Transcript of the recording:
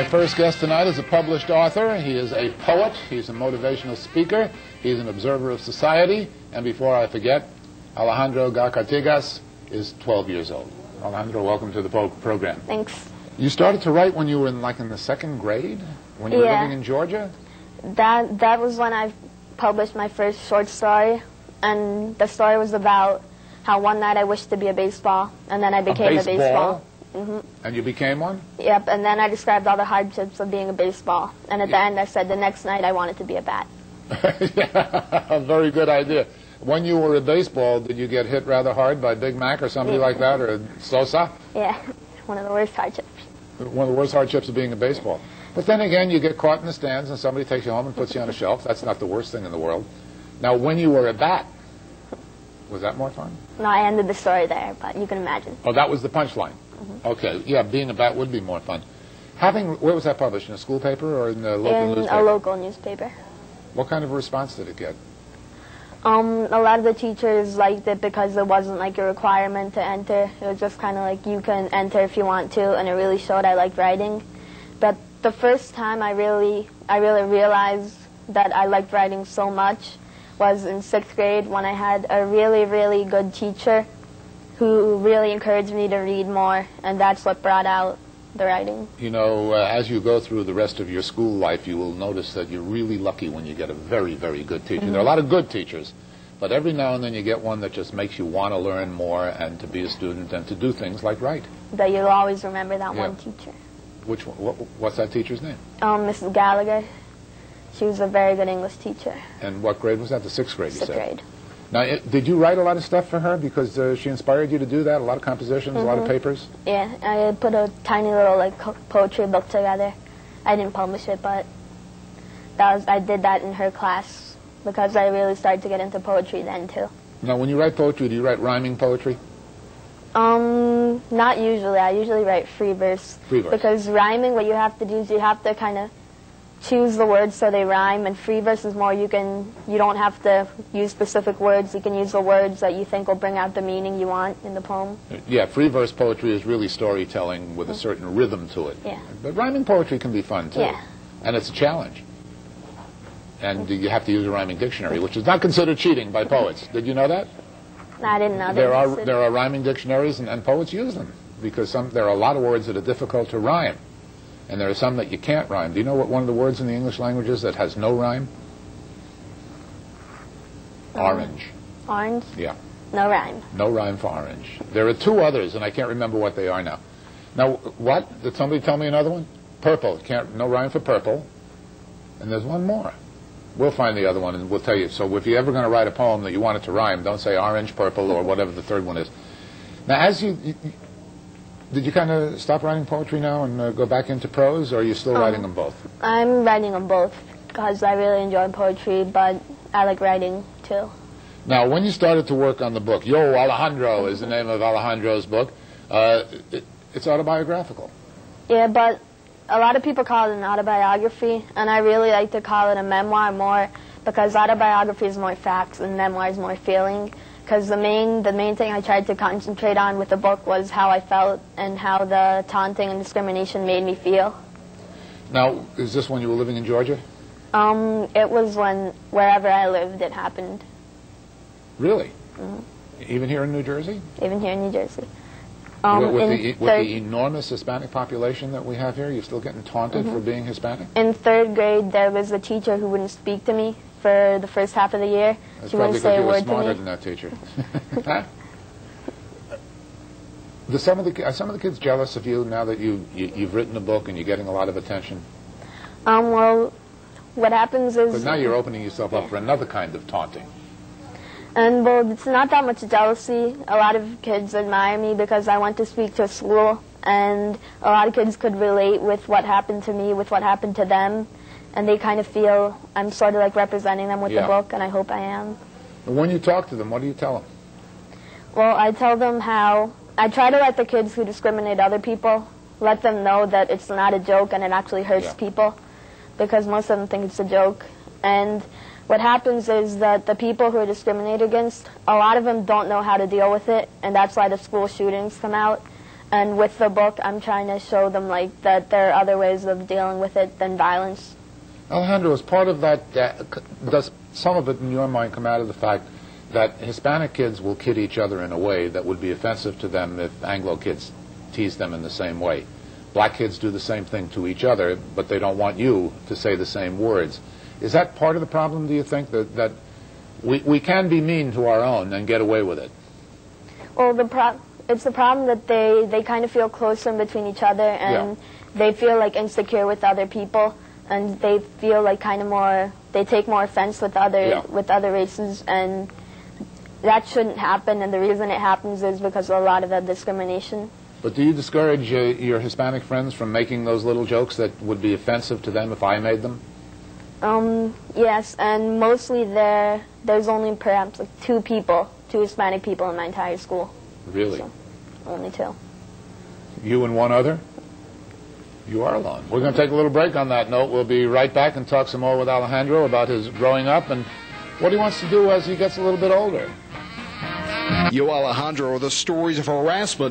first guest tonight is a published author. He is a poet. He's a motivational speaker. He's an observer of society. And before I forget, Alejandro Gac-Artigas is 12 years old. Alejandro, welcome to the program. Thanks. You started to write when you were in the second grade? When you were living in Georgia? That was when I published my first short story. And the story was about how one night I wished to be a baseball, and then I became a baseball. Mm-hmm. And you became one? Yep, and then I described all the hardships of being a baseball. And at the end I said the next night I wanted to be a bat. Yeah, a very good idea. When you were a baseball, did you get hit rather hard by Big Mac or somebody like that, or Sosa? Yeah, one of the worst hardships. One of the worst hardships of being a baseball. But then again, you get caught in the stands and somebody takes you home and puts you on a shelf. That's not the worst thing in the world. Now, when you were a bat, was that more fun? No, I ended the story there, but you can imagine. Oh, that was the punchline. Mm-hmm. Okay, yeah, being a bat would be more fun. Where was that published? In a school paper or in the local newspaper? In a local newspaper. What kind of a response did it get? A lot of the teachers liked it because it wasn't like a requirement to enter. It was just kind of like you can enter if you want to, and it really showed I liked writing. But the first time I really realized that I liked writing so much was in 6th grade when I had a really, really good teacher who really encouraged me to read more, and that's what brought out the writing. You know, as you go through the rest of your school life, you will notice that you're really lucky when you get a very, very good teacher. Mm-hmm. There are a lot of good teachers, but every now and then you get one that just makes you want to learn more and to be a student and to do things like write. That you'll always remember that one teacher. Which one? What's that teacher's name? Mrs. Gallagher. She was a very good English teacher. And what grade was that? The 6th grade, you said? 6th grade. Now, did you write a lot of stuff for her because she inspired you to do that? A lot of compositions, a lot of papers? Yeah, I put a tiny little poetry book together. I didn't publish it, but I did that in her class because I really started to get into poetry then too. Now, when you write poetry, do you write rhyming poetry? Not usually. I usually write free verse. Free verse. Because rhyming, what you have to do is you have to kind of choose the words so they rhyme, and free verse is more you don't have to use specific words. You can use the words that you think will bring out the meaning you want in the poem. Yeah, free verse poetry is really storytelling with a certain rhythm to it. Yeah. But rhyming poetry can be fun too. Yeah. And it's a challenge. And you have to use a rhyming dictionary, which is not considered cheating by poets. Did you know that? No, I didn't know that. There are rhyming dictionaries, and poets use them because there are a lot of words that are difficult to rhyme. And there are some that you can't rhyme. Do you know what one of the words in the English language is that has no rhyme? Orange. Orange? Yeah. No rhyme. No rhyme for orange. There are 2 others, and I can't remember what they are now. Now, what? Did somebody tell me another one? Purple. No rhyme for purple. And there's one more. We'll find the other one, and we'll tell you. So if you're ever going to write a poem that you want it to rhyme, don't say orange, purple, or whatever the third one is. Now, as did you kind of stop writing poetry now and go back into prose, or are you still writing them both? I'm writing them both because I really enjoy poetry, but I like writing too. Now, when you started to work on the book, Yo, Alejandro is the name of Alejandro's book. It's autobiographical. Yeah, but a lot of people call it an autobiography, and I really like to call it a memoir more because autobiography is more facts and memoir is more feeling. Because the main thing I tried to concentrate on with the book was how I felt and how the taunting and discrimination made me feel. Now, is this when you were living in Georgia? It was wherever I lived, it happened. Really? Mm-hmm. Even here in New Jersey? Even here in New Jersey. With the enormous Hispanic population that we have here, you're still getting taunted for being Hispanic? In 3rd grade, there was a teacher who wouldn't speak to me for the first half of the year. That's she wouldn't say a word to me. Probably because you were smarter than that teacher. Are some of the kids jealous of you now that you've written a book and you're getting a lot of attention? Well, what happens is... But now you're opening yourself up for another kind of taunting. And, well, it's not that much jealousy. A lot of kids admire me because I went to speak to a school, and a lot of kids could relate with what happened to me, with what happened to them. And they kind of feel I'm sort of like representing them with the book, and I hope I am. And when you talk to them, what do you tell them? Well, I tell them how I try to let the kids who discriminate other people, let them know that it's not a joke and it actually hurts people, because most of them think it's a joke. And what happens is that the people who are discriminated against, a lot of them don't know how to deal with it, and that's why the school shootings come out. And with the book, I'm trying to show them like that there are other ways of dealing with it than violence. Alejandro, as part of that, does some of it in your mind come out of the fact that Hispanic kids will kid each other in a way that would be offensive to them if Anglo kids tease them in the same way? Black kids do the same thing to each other, but they don't want you to say the same words. Is that part of the problem, do you think, that we can be mean to our own and get away with it? Well, it's the problem that they kind of feel closer in between each other, and they feel like insecure with other people, and they feel like kind of more, they take more offense with other races, and that shouldn't happen, and the reason it happens is because of a lot of the discrimination. But do you discourage your Hispanic friends from making those little jokes that would be offensive to them if I made them? Yes, and mostly there's only perhaps like two Hispanic people in my entire school. Really? So, only two. You and one other? You are alone. We're going to take a little break on that note. We'll be right back and talk some more with Alejandro about his growing up and what he wants to do as he gets a little bit older. Alejandro, the stories of harassment